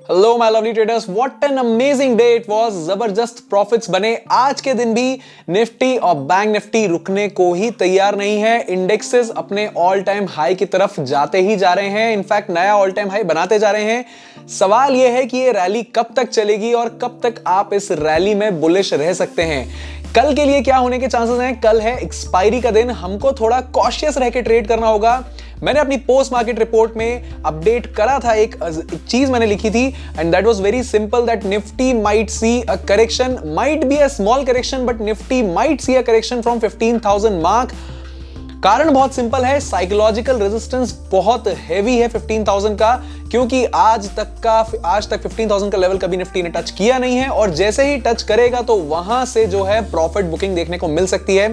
Hello my lovely traders, what an amazing day it was. जबरदस्त profits बने आज के दिन भी। निफ्टी और बैंक निफ्टी रुकने को ही तैयार नहीं है। इंडेक्सेस अपने ऑल टाइम हाई की तरफ जाते ही जा रहे हैं, इनफैक्ट नया ऑल टाइम हाई बनाते जा रहे हैं। सवाल यह है कि ये रैली कब तक चलेगी और कब तक आप इस रैली में बुलिश रह सकते हैं। कल के लिए क्या होने के चांसेस हैं? कल है एक्सपायरी का दिन, हमको थोड़ा कॉशियस रह के ट्रेड करना होगा। मैंने अपनी पोस्ट मार्केट रिपोर्ट में अपडेट करा था, एक चीज मैंने लिखी थी and that was very simple, that Nifty might see a correction, might be a small correction but Nifty might see a correction from 15,000 mark. कारण बहुत सिंपल है, साइकोलॉजिकल रेजिस्टेंस बहुत हैवी है 15,000 का, क्योंकि आज तक 15,000 का लेवल कभी निफ्टी ने टच किया नहीं है और जैसे ही टच करेगा तो वहां से जो है प्रॉफिट बुकिंग देखने को मिल सकती है।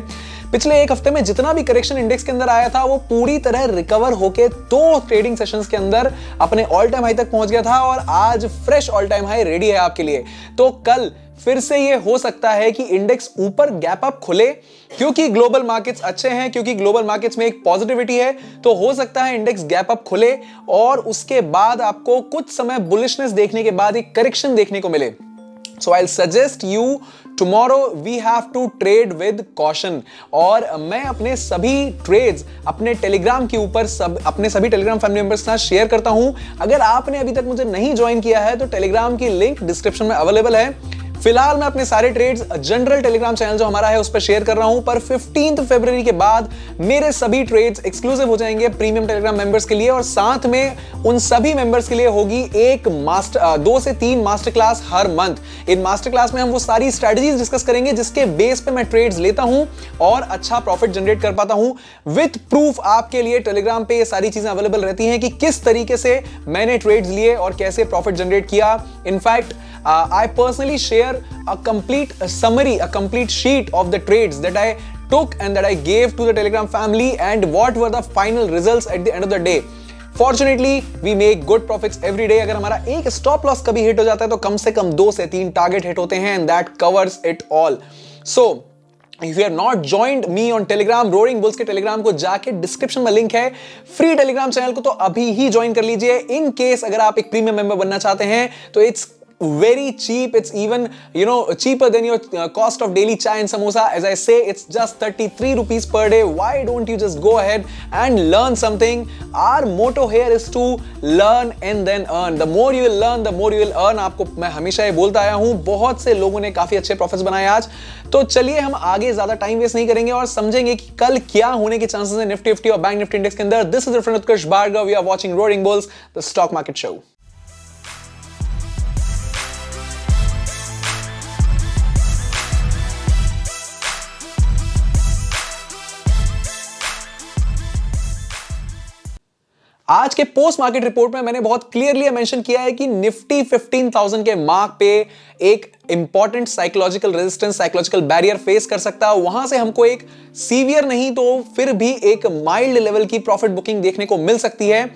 पिछले एक हफ्ते में जितना भी करेक्शन इंडेक्स के अंदर आया था वो पूरी तरह रिकवर होके 2 ट्रेडिंग सेशंस के अंदर अपने ऑल टाइम हाई तक पहुंच गया था और आज fresh all time high ready है आपके लिए। तो कल फिर से ये हो सकता है कि इंडेक्स ऊपर गैप अप खुले, क्योंकि ग्लोबल मार्केट्स अच्छे हैं, क्योंकि ग्लोबल मार्केट्स में एक पॉजिटिविटी है। तो हो सकता है इंडेक्स गैप अप खुले और उसके बाद आपको कुछ समय बुलिशनेस देखने के बाद एक करेक्शन देखने को मिले। So I'll suggest you tomorrow we have to trade with caution। और मैं अपने सभी ट्रेड्स अपने टेलीग्राम के ऊपर अपने सभी टेलीग्राम फैमिली मेंबर्स के साथ शेयर करता हूं। अगर आपने अभी तक मुझे नहीं ज्वाइन किया है तो टेलीग्राम की लिंक डिस्क्रिप्शन में अवेलेबल है। फिलहाल मैं अपने सारे ट्रेड्स जनरल टेलीग्राम चैनल जो हमारा है उस पर शेयर कर रहा हूं, पर 15 फरवरी के बाद मेरे सभी ट्रेड्स एक्सक्लूसिव हो जाएंगे प्रीमियम टेलीग्राम मेंबर्स के लिए और साथ में उन सभी मेंबर्स के लिए होगी एक 2 से 3 master class her month. In master class में हम वो सारी स्ट्रेटजीज डिस्कस करेंगे जिसके बेस पे मैं ट्रेड्स लेता हूं और अच्छा प्रॉफिट जनरेट कर पाता हूं। विद प्रूफ आपके लिए टेलीग्राम पे ये सारी चीजें अवेलेबल रहती हैं कि किस तरीके से मैंने ट्रेड्स लिए और कैसे प्रॉफिट जनरेट किया। In fact I personally share a complete summary, a complete sheet of the trades that I took and that I gave to the Telegram family and what were the final results at the end of the day. Fortunately, we make good profits every day। अगर हमारा एक stop loss कभी hit हो जाता है तो कम से कम 2 से 3 टारगेट हिट होते हैं and that covers it all। So if you have not joined me on Telegram, roaring bulls के टेलीग्राम को जाके डिस्क्रिप्शन में लिंक है, फ्री टेलीग्राम चैनल को तो अभी ही ज्वाइन कर लीजिए। इन केस अगर आप एक प्रीमियम मेंबर बनना चाहते हैं तो it's very cheap, it's even cheaper than your cost of daily chai and samosa। As I say, it's just 33 rupees per day। Why don't you just go ahead and learn something? Our motto here is to learn and then earn। The more you will learn, the more you will earn। आपको मैं हमेशा ये बोलता आया हूं, बहुत से लोगों ने काफी अच्छे प्रॉफिट्स बनाए आज। तो चलिए हम आगे ज्यादा टाइम वेस्ट नहीं करेंगे और समझेंगे कि कल क्या होने के चांसेस हैं निफ्टी और बैंक निफ्टी इंडेक्स के अंदर। This is your friend Utkarsh Bhargav, we are watching roaring bulls, the stock market show. आज के पोस्ट मार्केट रिपोर्ट में मैंने बहुत क्लियरली मेंशन किया है कि निफ्टी 15,000 के मार्क पे एक important psychological resistance, psychological barrier face कर सकता है। वहां से हमको एक सीवियर नहीं तो फिर भी एक माइल्ड लेवल की प्रॉफिट बुकिंग देखने को मिल सकती है।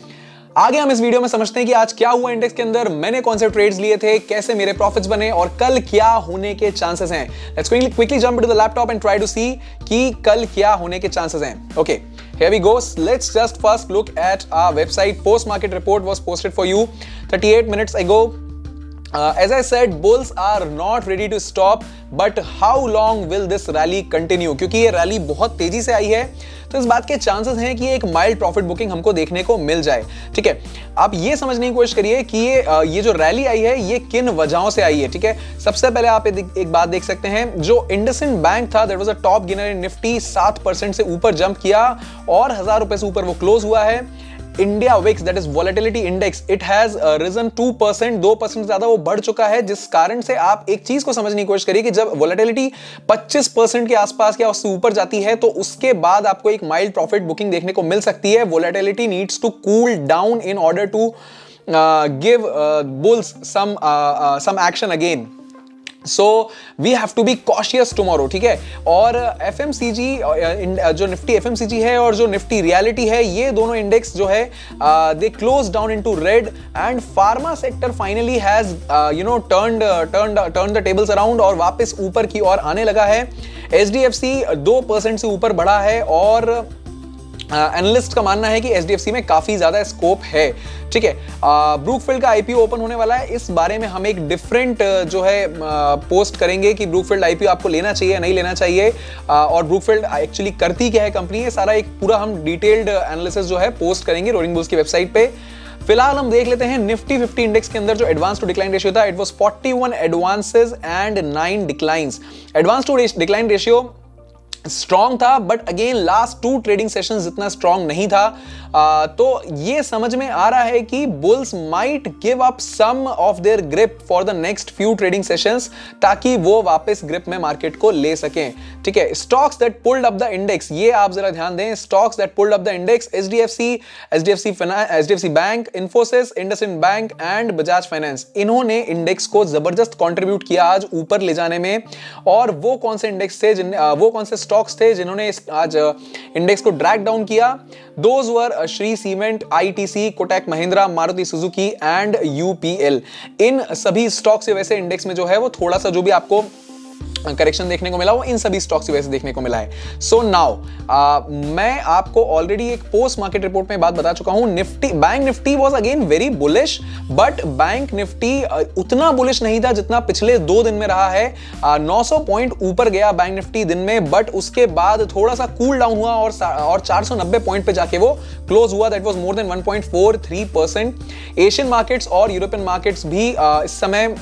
आगे हम इस वीडियो में समझते हैं कि आज क्या हुआ इंडेक्स के अंदर, मैंने कौन से ट्रेड्स लिए थे, कैसे मेरे प्रॉफिट्स बने और कल क्या होने के चांसेस हैं। Let's quickly jump into the laptop and try to see कि कल क्या होने के चांसेस हैं। Okay, here we go। Let's just first look at our website। Post market report was posted for you 38 minutes ago। As I said, bulls are not ready to stop, but how long will this rally continue? क्योंकि ये rally बहुत तेजी से आई है तो इस बात के चांसेस हैं कि एक माइल्ड प्रॉफिट बुकिंग हमको देखने को मिल जाए। ठीक है, आप ये समझने की कोशिश करिए कि ये जो रैली आई है ये किन वजहों से आई है। ठीक है, सबसे पहले आप एक बात देख सकते हैं, जो इंडसइंड बैंक था that was a top gainer in Nifty, 7% से ऊपर जंप किया और 1000 रुपए से ऊपर वो क्लोज हुआ है। India VIX that is volatility index, it has risen 2%, 2% ज्यादा वो बढ़ चुका है, जिस कारण से आप एक चीज को समझने की कोशिश करिए कि जब वॉलेटिलिटी 25% के आसपास या उससे ऊपर जाती है तो उसके बाद आपको एक माइल्ड प्रॉफिट बुकिंग देखने को मिल सकती है। Volatility needs to cool down in order to give bulls some action again। So we have to be cautious tomorrow। ठीक है, और FMCG जो निफ्टी FMCG है और जो निफ्टी रियलिटी है, ये दोनों इंडेक्स जो है they closed down into red and pharma sector finally has turned the tables around और वापस ऊपर की ओर आने लगा है। HDFC 2% से ऊपर बढ़ा है और एनालिस्ट का मानना है कि एचडीएफसी में काफी ज्यादा स्कोप है। ठीक है, ब्रूकफील्ड का आईपीओ ओपन होने वाला है, इस बारे में हम एक डिफरेंट जो है पोस्ट करेंगे कि ब्रूकफील्ड आईपीओ आपको लेना चाहिए नहीं लेना चाहिए, और ब्रूकफील्ड एक्चुअली करती क्या है कंपनी, ये सारा एक पूरा हम डिटेल्ड एनालिसिस जो है पोस्ट करेंगे रोलिंग बुल्स की वेबसाइट पे। फिलहाल हम देख लेते हैं निफ्टी 50 इंडेक्स के अंदर जो एडवांस टू डिक्लाइन रेशियो था, it was 41 advances and 9 declines. Advance to decline ratio strong था, but again last 2 trading sessions जितना स्ट्रॉन्ग नहीं था। तो ये समझ में आ रहा है कि bulls might give up some of their grip for the next few trading sessions, ताकि वो वापस ग्रिप में मार्केट को ले सकें। ठीक है, stocks that pulled up the index, ये आप जरा ध्यान दें, stocks that pulled up the index, HDFC bank, Infosys, IndusInd bank and Bajaj finance, इन्होंने इंडेक्स को जबरदस्त कंट्रीब्यूट किया आज ऊपर ले जाने में। और वो कौन से इंडेक्स थे, वो कौन से स्टॉक्स थे जिन्होंने आज इंडेक्स को ड्रैग डाउन किया? Those were Shree cement, ITC, Kotak Mahindra, Maruti Suzuki and UPL. इन सभी स्टॉक्स से वैसे इंडेक्स में जो है वो थोड़ा सा जो भी आपको करेक्शन देखने को मिला वो इन सभी स्टॉक्स की वजह से देखने को मिला है। सो नाउ मैं आपको ऑलरेडी एक पोस्ट मार्केट रिपोर्ट में बात बता चुका हूं, Nifty, bank Nifty was again very bullish, but bank Nifty उतना बुलिश नहीं था जितना पिछले 2 दिन में रहा है। 900 पॉइंट ऊपर गया बैंक निफ्टी दिन में, बट उसके बाद थोड़ा सा कूल डाउन हुआ और 490 पॉइंट पे जाके वो क्लोज हुआ, that was more than 1.43%। Asian markets और यूरोपियन मार्केट्स भी इस समय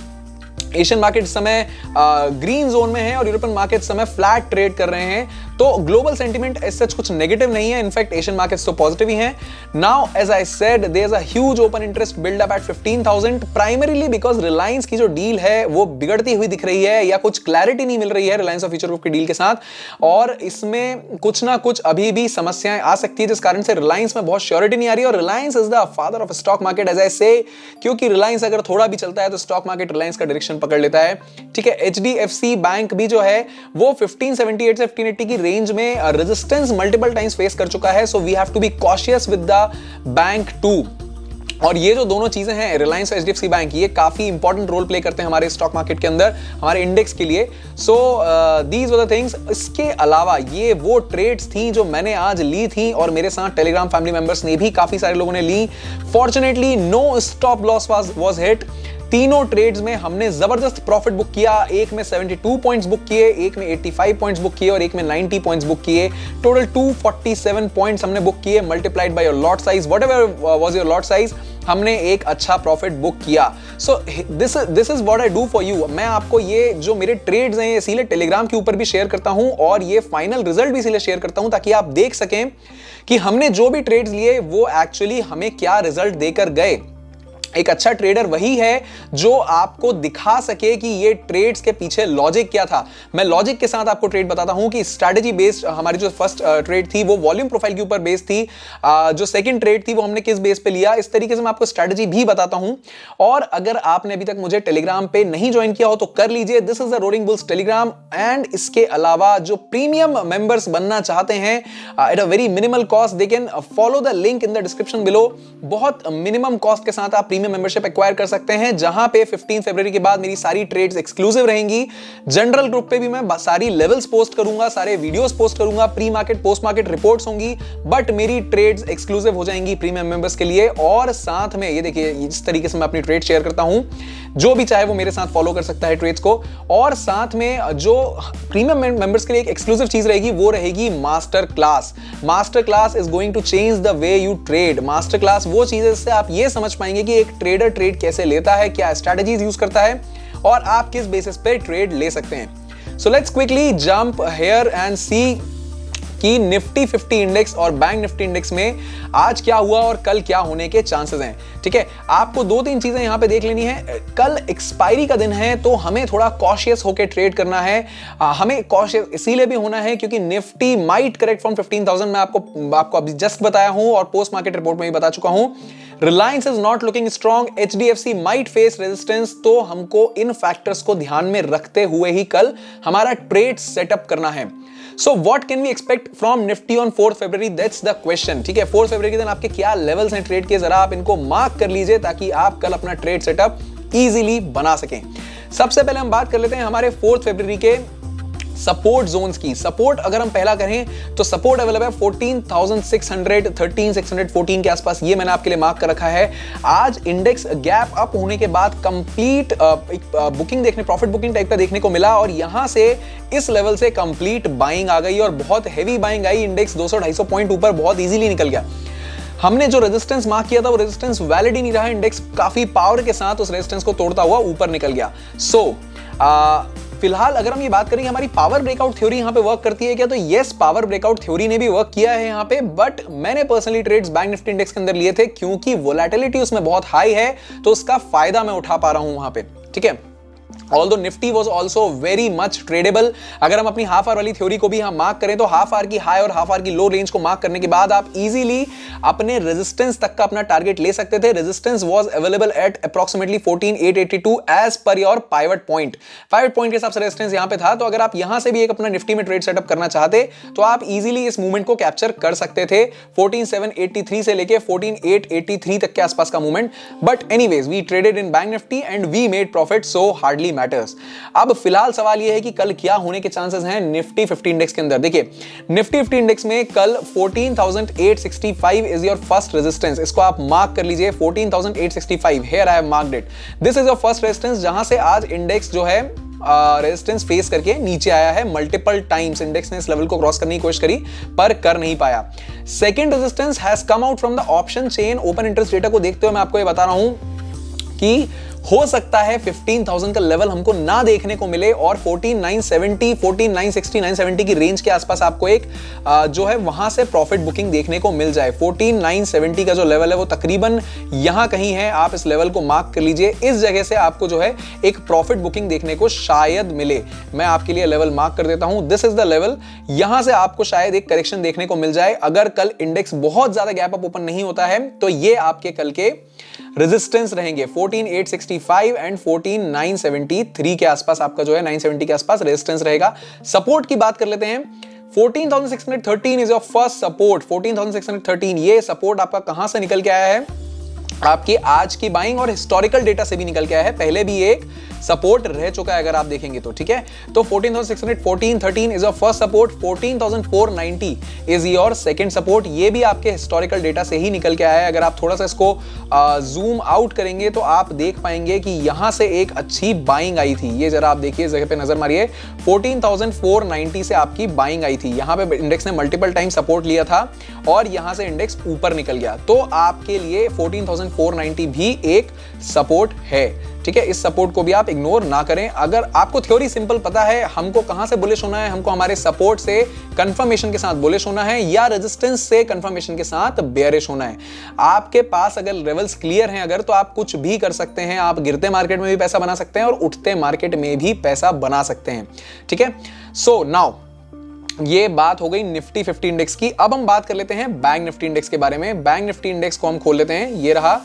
एशियन मार्केट इस समय ग्रीन जोन में है और यूरोपियन मार्केट इस समय फ्लैट ट्रेड कर रहे हैं। तो ग्लोबल सेंटीमेंट एज सच कुछ नेगेटिव नहीं है, इनफैक्ट एशियन मार्केट्स तो पॉजिटिव ही हैं। Now as I said, there is a huge open interest build up at 15,000, primarily because Reliance की जो डील है वो बिगड़ती हुई दिख रही है या कुछ क्लैरिटी नहीं मिल रही है रिलायंस और फ्यूचर ग्रुप की डील के साथ, और इसमें कुछ ना कुछ अभी भी समस्याएं आ सकती है, जिस कारण से रिलायंस में बहुत श्योरिटी नहीं आ रही है। और Reliance is the father of stock market as I say, क्योंकि रिलायंस अगर थोड़ा भी चलता है तो स्टॉक मार्केट रिलायंस का डायरेक्शन पकड़ लेता है। ठीक है, एचडीएफसी बैंक भी जो है वो 1578 से 1580 की रेंज में रेजिस्टेंस मल्टीपल टाइम्स फेस कर चुका है, so we have to be cautious with the bank too. और ये जो दोनों चीजें हैं, रिलायंस और एचडीएफसी बैंक, ये काफी इंपॉर्टेंट रोल प्ले करते हैं हमारे स्टॉक मार्केट के अंदर, हमारे इंडेक्स के लिए। So these were the things. इसके अलावा ये वो ट्रेड्स थी जो मैंने आज ली थी और मेरे साथ टेलीग्राम फैमिली मेंबर्स ने भी काफी सारे लोगों ने ली। Fortunately no stop loss was hit. तीनों ट्रेड्स में हमने जबरदस्त प्रॉफिट बुक किया। एक में 72 पॉइंट्स बुक किए, एक में 85 पॉइंट्स बुक किए और एक में 90 पॉइंट्स बुक किए। टोटल 247 पॉइंट्स हमने बुक किए, multiplied by your lot size, whatever was your lot size, हमने एक अच्छा प्रॉफिट बुक किया। So this is what I do for you. मैं आपको ये जो मेरे ट्रेड्स हैं इसीलिए टेलीग्राम के ऊपर भी शेयर करता हूं और ये फाइनल रिजल्ट भी इसीलिए शेयर करता हूं ताकि आप देख सकें कि हमने जो भी ट्रेड्स लिए वो एक्चुअली हमें क्या रिजल्ट देकर गए। एक अच्छा ट्रेडर वही है जो आपको दिखा सके कि ये ट्रेड्स के पीछे लॉजिक क्या था। मैं लॉजिक के साथ आपको ट्रेड बताता हूं कि स्ट्रैटेजी बेस्ड हमारी जो फर्स्ट ट्रेड थी वो वॉल्यूम प्रोफाइल के ऊपर बेस्ड थी, जो सेकंड ट्रेड थी वो हमने किस बेस पे लिया, इस तरीके से मैं आपको स्ट्रैटेजी भी बताता हूं। और अगर आपने अभी तक मुझे टेलीग्राम पे नहीं ज्वाइन किया हो तो कर लीजिए, this is the rolling bulls Telegram. And इसके अलावा जो प्रीमियम मेंबर्स बनना चाहते हैं at a very minimal cost, they can follow the link in the description below. बहुत मिनिमम कॉस्ट के साथ आप प्रीमियम मेंबरशिप एक्वायर कर सकते हैं, जहां पे 15 फरवरी के बाद मेरी सारी ट्रेड्स एक्सक्लूसिव रहेंगी। जनरल ग्रुप पे भी मैं सारी लेवल्स पोस्ट करूंगा, सारे वीडियोस पोस्ट करूंगा, pre market post market reports होंगी, बट मेरी ट्रेड्स एक्सक्लूसिव हो जाएंगी प्रीमियम मेंबर्स के लिए। और साथ में ये देखिए इस तरीके से मैं अपनी ट्रेड शेयर करता हूं, जो भी चाहे वो मेरे साथ फॉलो कर सकता है ट्रेड्स को। और साथ में जो प्रीमियम मेंबर्स के लिए एक एक्सक्लूसिव चीज रहेगी वो रहेगी master class. Master class is going to change the way you trade. Master class वो चीज है जिससे आप ये समझ पाएंगे कि एक ट्रेडर ट्रेड कैसे लेता है, क्या स्ट्रैटेजीज यूज करता है और आप किस बेसिस पे ट्रेड ले सकते हैं। So let's quickly jump here and see कि निफ्टी 50 इंडेक्स और बैंक निफ्टी इंडेक्स में आज क्या हुआ और कल क्या होने के चांसेस हैं। ठीक है, आपको 2-3 चीजें यहां पे देख लेनी है। कल एक्सपायरी का दिन है तो हमें थोड़ा कॉशियस होकर ट्रेड करना है। हमें कॉशियस इसीलिए भी होना है क्योंकि निफ्टी माइट करेक्ट फ्रॉम 15,000, मैं आपको अभी जस्ट बताया हूं और पोस्ट मार्केट रिपोर्ट में भी बता चुका हूं। Reliance is not looking strong, HDFC might face resistance, तो हमको इन फैक्टर्स को ध्यान में रखते हुए ही कल हमारा ट्रेड सेटअप करना है। So what can we expect from Nifty on 4th February? That's the question. ठीक है, 4th February के दिन आपके क्या लेवल्स हैं ट्रेड के, जरा आप इनको मार्क कर लीजिए ताकि आप कल अपना ट्रेड सेटअप इजीली बना सकें। सबसे पहले हम बात कर लेते हैं हमारे 4th February के सपोर्ट जोन्स की। सपोर्ट अगर हम पहला करें तो सपोर्ट अवेलेबल है 14,613 614 के आसपास, ये मैंने आपके लिए मार्क कर रखा है। आज इंडेक्स गैप अप होने के बाद कंप्लीट बुकिंग देखने, प्रॉफिट बुकिंग टाइप का देखने को मिला और यहां से इस लेवल से कंप्लीट बाइंग आ गई और बहुत heavy buying I. Index 200-250 point ऊपर बहुत इजीली निकल गया। हमने जो रेजिस्टेंस मार्क किया था वो रेजिस्टेंस वैलिड ही नहीं रहा, इंडेक्स काफी पावर के साथ उस रेजिस्टेंस को तोड़ता हुआ ऊपर निकल गया। फिलहाल अगर हम ये बात करें हमारी पावर ब्रेकआउट थ्योरी यहां पे वर्क करती है क्या, तो यस, पावर ब्रेकआउट थ्योरी ने भी वर्क किया है यहां पे, बट मैंने personally trades bank Nifty index के अंदर लिए थे क्योंकि वोलेटिलिटी उसमें बहुत हाई है, तो उसका फायदा मैं उठा पा रहा हूं वहां पे, ठीक है। Although Nifty was also very much tradable, अगर हम अपनी हाफ आवर वाली थ्योरी को भी हम मार्क करें तो हाफ आवर की हाई और हाफ आवर की लो रेंज को मार्क करने के बाद आप इजीली अपने रेजिस्टेंस तक का अपना टारगेट ले सकते थे। Resistance was available at approximately 14,882 as per your pivot point. Pivot point के हिसाब से रेजिस्टेंस यहां पे था, तो अगर आप यहां से भी एक अपना निफ्टी में ट्रेड सेटअप करना चाहते तो आप इजीली इस मूवमेंट को कैप्चर कर सकते थे। 14,783 से लेके 14,883 तक के आसपास का movement, but anyways we traded in bank Nifty and we made profit, so hardly matters. अब फिलहाल सवाल यह है कि कल क्या होने के चांसेस हैं निफ्टी 50 इंडेक्स के अंदर। देखिए निफ्टी 50 इंडेक्स में कल 14,865 इज योर फर्स्ट रेजिस्टेंस, इसको आप मार्क कर लीजिए 14,865, here I have marked it, this is your first resistance जहां से आज इंडेक्स जो है रेजिस्टेंस फेस करके नीचे आया है। मल्टीपल टाइम्स इंडेक्स ने इस लेवल को क्रॉस करने की कोशिश करी पर कर नहीं पाया। Second resistance has come out from the option chain. Open interest data को देखते हुए मैं आपको ये बता रहा हूं कि हो सकता है 15,000 का लेवल हमको ना देखने को मिले और 14,970, 14,960, 970 की रेंज के आसपास आपको एक जो है वहां से प्रॉफिट बुकिंग देखने को मिल जाए। 14,970 का जो लेवल है वो तकरीबन यहां कहीं है, आप इस लेवल को मार्क कर लीजिए। इस जगह से आपको जो है एक प्रॉफिट बुकिंग देखने को शायद मिले। मैं आपके लिए लेवल मार्क कर देता हूं, दिस इज द लेवल। यहां से आपको शायद एक करेक्शन देखने को मिल जाए। अगर कल इंडेक्स बहुत ज्यादा गैप अप ओपन नहीं होता है तो ये आपके कल के रेजिस्टेंस रहेंगे 14,865 एंड 14,973 के आसपास आपका जो है 970 के आसपास रेजिस्टेंस रहेगा। सपोर्ट की बात कर लेते हैं, 14,613 इज योर फर्स्ट सपोर्ट। 14,613 ये सपोर्ट आपका कहां से निकल के आया है, आपकी आज की बाइंग और हिस्टोरिकल डेटा से भी निकल के आया है। पहले भी एक सपोर्ट रह चुका है अगर आप देखेंगे तो, ठीक है। तो 14,613 is your first support, 14,490 is your second support. ये भी आपके हिस्टोरिकल डेटा से ही निकल के आया है। अगर आप थोड़ा सा इसको जूम आउट करेंगे तो आप देख पाएंगे कि यहां से एक अच्छी बाइंग आई थी। ये जरा आप देखिए, इस जगह पे नजर मारिए, 14,490 से आपकी बाइंग आई थी। यहां पे इंडेक्स ने मल्टीपल टाइम सपोर्ट लिया था और यहां से इंडेक्स ऊपर निकल गया। तो आपके लिए 14,490 भी एक सपोर्ट है, ठीक है। इस सपोर्ट को भी आप इग्नोर ना करें। अगर आपको थ्योरी सिंपल पता है हमको कहां से बुलिश होना है, हमको हमारे सपोर्ट से कंफर्मेशन के साथ बुलिश होना है या रेजिस्टेंस से कंफर्मेशन के साथ बेयरिश होना है। आपके पास अगर लेवल्स क्लियर हैं अगर, तो आप कुछ भी कर सकते हैं। आप गिरते मार्केट में भी पैसा बना सकते हैं और उठते मार्केट में भी पैसा बना सकते हैं, ठीक है। सो नाउ ये बात हो गई निफ्टी 50 इंडेक्स की। अब हम बात कर लेते हैं बैंक निफ्टी इंडेक्स के बारे में। बैंक निफ्टी इंडेक्स को हम खोल लेते हैं, ये रहा,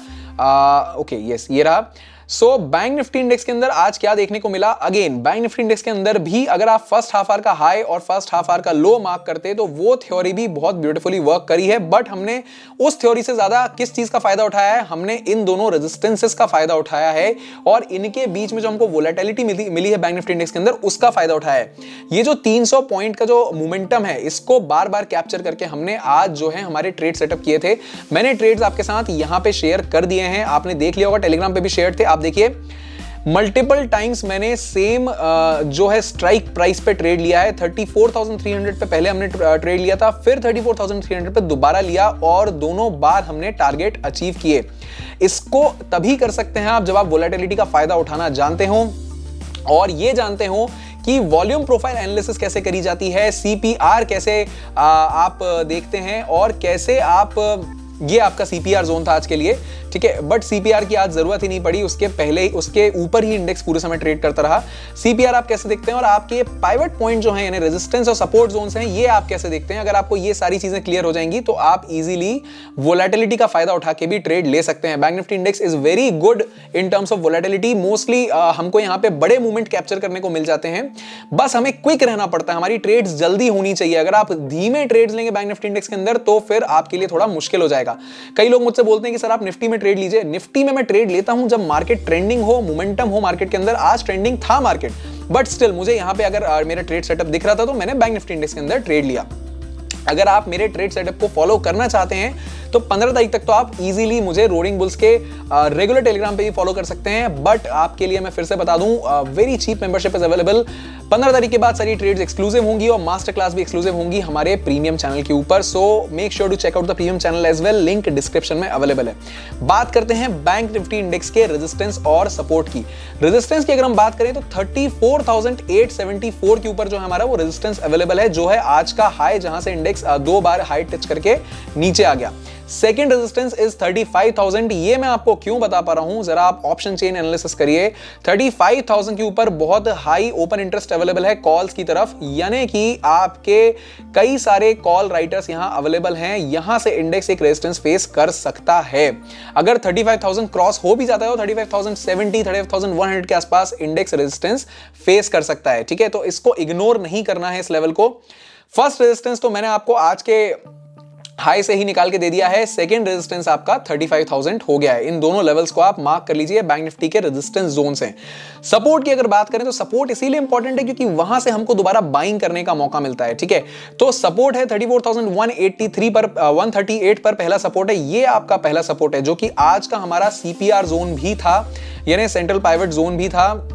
ओके यस ये रहा। सो बैंक निफ्टी इंडेक्स के अंदर आज क्या देखने को मिला, अगेन बैंक निफ्टी इंडेक्स के अंदर भी अगर आप फर्स्ट हाफ आवर का हाई और फर्स्ट हाफ आवर का लो मार्क करते तो वो थ्योरी भी बहुत ब्यूटीफुली वर्क करी है। बट हमने उस थ्योरी से ज्यादा किस चीज का फायदा उठाया है, हमने इन दोनों रेजिस्टेंसेस का फायदा उठाया है और इनके बीच में जो हमको वोलेटिलिटी मिली है बैंक निफ्टी इंडेक्स के अंदर उसका फायदा उठाया है। ये जो 300 पॉइंट का जो मोमेंटम है इसको बार बार कैप्चर करके हमने आज जो है हमारे ट्रेड सेटअप किए थे। मैंने ट्रेड्स आपके साथ यहां पे शेयर कर दिए हैं, आपने देख लिया होगा, टेलीग्राम पे भी शेयर थे। आप देखिए मल्टीपल टाइम्स मैंने सेम जो है स्ट्राइक प्राइस पे ट्रेड लिया है। 34,300 पे पहले हमने ट्रेड लिया था, फिर 34,300 पे दोबारा लिया और दोनों बार हमने टारगेट अचीव किए। इसको तभी कर सकते हैं आप जब आप वोलेटिलिटी का फायदा उठाना जानते हो और ये जानते हो कि वॉल्यूम प्रोफाइल एनालिसिस कैसे करी जाती है, सीपीआर कैसे आप देखते हैं और कैसे आप, ये आपका सीपीआर जोन था आज के लिए, ठीक है। बट सीपीआर की आज जरूरत ही नहीं पड़ी, उसके पहले उसके ऊपर ही इंडेक्स पूरे समय ट्रेड करता रहा। सीपीआर आप कैसे देखते हैं और आपके पाइवट पॉइंट जो है यानी रेजिस्टेंस और सपोर्ट जोन्स हैं ये आप कैसे देखते हैं। अगर आपको ये सारी चीजें क्लियर हो जाएंगी तो आप इजीली वोलेटिलिटी का फायदा उठा के भी ट्रेड ले सकते हैं। Bank Nifty index is very good in terms of volatility. Mostly हमको यहाँ पे बड़े मूवमेंट कैप्चर करने को मिल जाते हैं, बस हमें क्विक रहना पड़ता है, हमारी ट्रेड्स जल्दी होनी चाहिए। अगर आप धीमे ट्रेड्स लेंगे बैंक निफ्टी इंडेक्स के अंदर तो फिर आपके लिए थोड़ा मुश्किल हो जाएगा। कई लोग मुझसे बोलते हैं कि सर आप निफ्टी में ट्रेड लीजिए। निफ्टी में मैं ट्रेड लेता हूं जब मार्केट ट्रेंडिंग हो, मोमेंटम हो मार्केट के अंदर। आज ट्रेंडिंग था मार्केट, बट स्टिल मुझे यहाँ पे अगर मेरा ट्रेड सेटअप दिख रहा था तो मैंने बैंक निफ्टी इंडेक्स के अंदर ट्रेड लिया। अगर आप मेरे ट्रेड सेटअप को फॉलो करना चाहते हैं तो 15 तारीख तक तो आप इजीली मुझे रोडिंग बुल्स के रेगुलर टेलीग्राम पे भी फॉलो कर सकते हैं। बट आपके लिए मैं फिर से बता दूं, very cheap membership is available. 15 तारीख के बाद सारी ट्रेड्स एक्सक्लूसिव होंगी और मास्टर क्लास भी एक्सक्लूसिव होंगी हमारे प्रीमियम चैनल के ऊपर। So make sure to check out the premium channel as well, link description में अवेलेबल है। बात करते हैं बैंक निफ्टी इंडेक्स के रेजिस्टेंस और सपोर्ट की। रेजिस्टेंस की अगर हम बात करें तो 34,874 के ऊपर जो है हमारा वो रेजिस्टेंस अवेलेबल है, जो है आज का हाई, जहां से इंडेक्स 2 बार हाई टच करके नीचे आ गया। Second resistance is 35,000। ये मैं आपको क्यों बता पा रहा हूं, जरा आप ऑप्शन चेन एनालिसिस करिए। 35,000 के ऊपर बहुत हाई ओपन इंटरेस्ट अवेलेबल है कॉल्स की तरफ, यानी कि आपके कई सारे कॉल राइटर्स यहां अवेलेबल हैं। यहां से इंडेक्स एक रेजिस्टेंस फेस कर सकता है। अगर 35,000 क्रॉस हो भी जाता है, 35,070, 35,100 के आसपास इंडेक्स रेजिस्टेंस फेस कर सकता है। ठीक है, तो इसको इग्नोर नहीं करना है इस लेवल को। फर्स्ट रेजिस्टेंस तो मैंने आपको आज के हाई से ही निकाल के दे दिया है। सेकंड रेजिस्टेंस आपका 35,000 हो गया है। इन दोनों लेवल्स को आप मार्क कर लीजिए, बैंक निफ्टी के रेजिस्टेंस जोन से। सपोर्ट की अगर बात करें तो सपोर्ट इसीलिए इंपॉर्टेंट है क्योंकि वहां से हमको दोबारा बाइंग करने का मौका मिलता है। ठीक है, तो सपोर्ट है 34,183 पर, 138 पर पहला सपोर्ट है। ये आपका पहला सपोर्ट है जो कि आज का हमारा सीपीआर जोन भी था, यानी सेंट्रल पाइवट जोन भी था।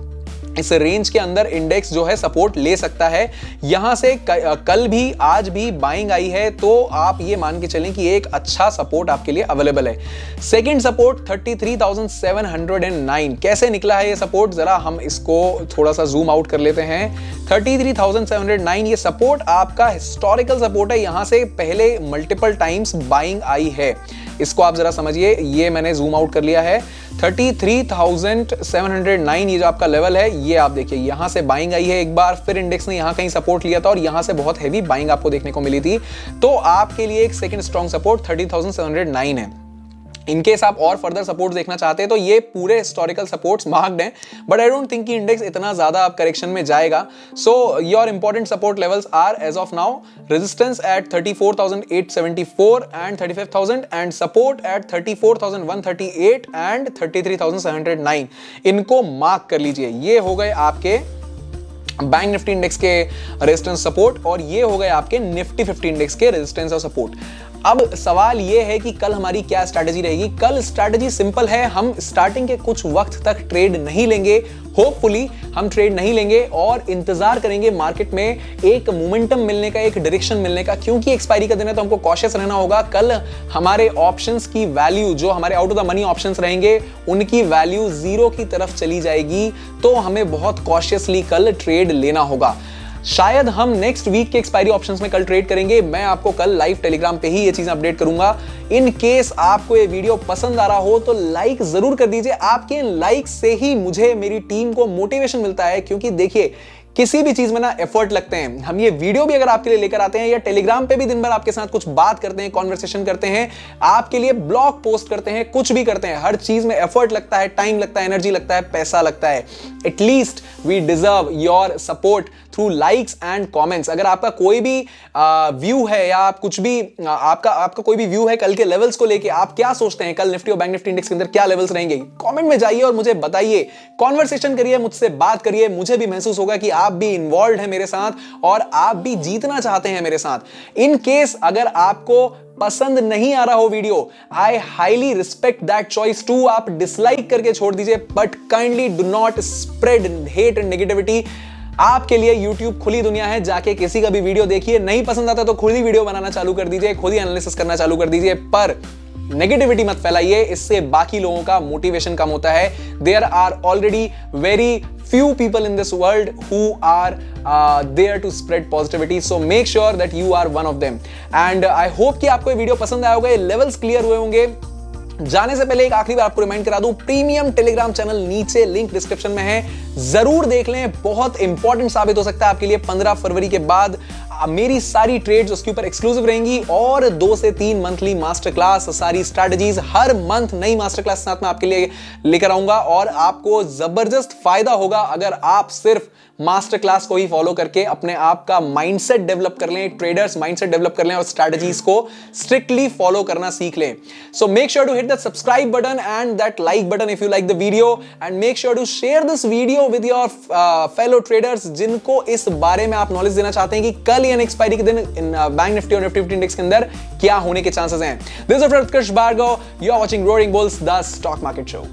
इस रेंज के अंदर इंडेक्स जो है सपोर्ट ले सकता है। यहां से कल भी आज भी बाइंग आई है, तो आप ये मान के चलें कि एक अच्छा सपोर्ट आपके लिए अवेलेबल है। Second support 33,709। कैसे निकला है ये सपोर्ट, जरा हम इसको थोड़ा सा जूम आउट कर लेते हैं। 33,709 ये सपोर्ट आपका हिस्टोरिकल सपोर्ट है। यहां से पहले मल्टीपल टाइम्स बाइंग आई है, इसको आप जरा समझिए। ये मैंने जूम आउट कर लिया है। 33,709 ये जो आपका लेवल है, ये आप देखिए यहां से बाइंग आई है एक बार, फिर इंडेक्स ने यहां कहीं सपोर्ट लिया था और यहां से बहुत हैवी बाइंग आपको देखने को मिली थी। तो आपके लिए एक सेकंड स्ट्रॉन्ग सपोर्ट 30,709 है। इनकेस आप और फर्दर सपोर्ट देखना चाहते हैं तो ये पूरे हिस्टोरिकल सपोर्ट्स मार्क्ड हैं, बट आई डोंट थिंक कि इंडेक्स इतना ज्यादा आप करेक्शन में जाएगा। So your important support levels are as of now resistance at 34,874 and 35,000 and support at 34,138 and 33,709। इनको मार्क कर लीजिए। ये हो गए आपके बैंक निफ्टी इंडेक्स के रेजिस्टेंस सपोर्ट और ये हो गए आपके निफ्टी 50 इंडेक्स के रेजिस्टेंस और सपोर्ट। अब सवाल ये है कि कल हमारी क्या स्ट्रैटेजी रहेगी। कल स्ट्रैटेजी सिंपल है, हम स्टार्टिंग के कुछ वक्त तक ट्रेड नहीं लेंगे, होपफुली हम ट्रेड नहीं लेंगे और इंतजार करेंगे मार्केट में एक मोमेंटम मिलने का, एक डायरेक्शन मिलने का। क्योंकि एक्सपायरी का दिन है तो हमको कॉशियस रहना होगा। कल हमारे ऑप्शंस की वैल्यू, जो हमारे out of the money options रहेंगे, उनकी वैल्यू जीरो की तरफ चली जाएगी, तो हमें बहुत कॉशियसली कल ट्रेड लेना होगा। शायद हम नेक्स्ट वीक के एक्सपायरी ऑप्शंस में कल ट्रेड करेंगे। मैं आपको कल लाइव टेलीग्राम पे ही ये चीजें अपडेट करूंगा। इन केस आपको ये वीडियो पसंद आ रहा हो तो लाइक जरूर कर दीजिए। आपके लाइक से ही मुझे, मेरी टीम को मोटिवेशन मिलता है, क्योंकि देखिए किसी भी चीज में ना एफर्ट लगते हैं। हम ये वीडियो भी अगर आपके लिए लेकर आते हैं या टेलीग्राम पे भी दिन भर आपके साथ कुछ बात करते हैं, कॉन्वर्सेशन करते हैं, आपके लिए ब्लॉग पोस्ट करते हैं, कुछ भी करते हैं, हर चीज में एफर्ट लगता है, टाइम लगता है, एनर्जी लगता है, पैसा लगता है। At least we deserve your support through likes and comments. अगर आपका कोई भी व्यू है या आप कुछ भी आपका कोई भी व्यू है कल के लेवल्स को लेके, आप क्या सोचते हैं कल निफ्टी और बैंक निफ्टी इंडेक्स के अंदर क्या लेवल्स रहेंगे, कमेंट में जाइए और मुझे बताइए, कॉन्वर्सेशन करिए, मुझसे बात करिए। मुझे भी महसूस होगा कि आप भी इन्वॉल्व हैं मेरे साथ और आप भी जीतना चाहते हैं मेरे साथ। इन केस अगर आपको पसंद नहीं आ रहा हो video, I highly respect that choice too. आप डिसलाइक करके छोड़ दीजिए, but kindly do not spread hate and negativity. आपके लिए YouTube खुली दुनिया है, जाके किसी का भी वीडियो देखिए, नहीं पसंद आता तो खुद ही वीडियो बनाना चालू कर दीजिए, खुद ही एनालिसिस करना चालू कर दीजिए, पर नेगेटिविटी मत फैलाइए, इससे बाकी लोगों का मोटिवेशन कम होता है। There are already very few people in this world who are there to spread positivity, so make sure that you are one of them and I hope कि आपको ये वीडियो पसंद आया होगा, ये लेवल्स क्लियर हुए होंगे। जाने से पहले एक आखिरी बार आपको रिमाइंड करा दूं, प्रीमियम टेलीग्राम चैनल नीचे लिंक डिस्क्रिप्शन में है, जरूर देख लें, बहुत इंपॉर्टेंट साबित हो सकता है आपके लिए। 15 फरवरी के बाद मेरी सारी ट्रेड्स उसके ऊपर एक्सक्लूसिव रहेंगी और 2 से 3 मंथली मास्टर क्लास, सारी स्ट्रैटेजीज, हर मंथ नई मास्टर क्लास साथ में आपके लिए लेकर आऊंगा और आपको जबरदस्त फायदा होगा अगर आप सिर्फ मास्टर क्लास को ही फॉलो करके अपने आप का माइंडसेट डेवलप कर लें, ट्रेडर्स माइंडसेट डेवलप कर लें और स्ट्रैटेजीज को स्ट्रिक्टली फॉलो करना सीख लें. So make sure to hit that subscribe button and that like button if you like the video and make sure to share this video with your fellow traders जिनको इस बारे में आप knowledge देना चाहते हैं कि कल या एक्सपायरी के दिन इन बैंक निफ्टी और निफ्टी 50 इंडेक्स के अंदर क्या होने के चांसेस हैं. This is Utkarsh Bhargav, you are watching roaring bulls the stock market show.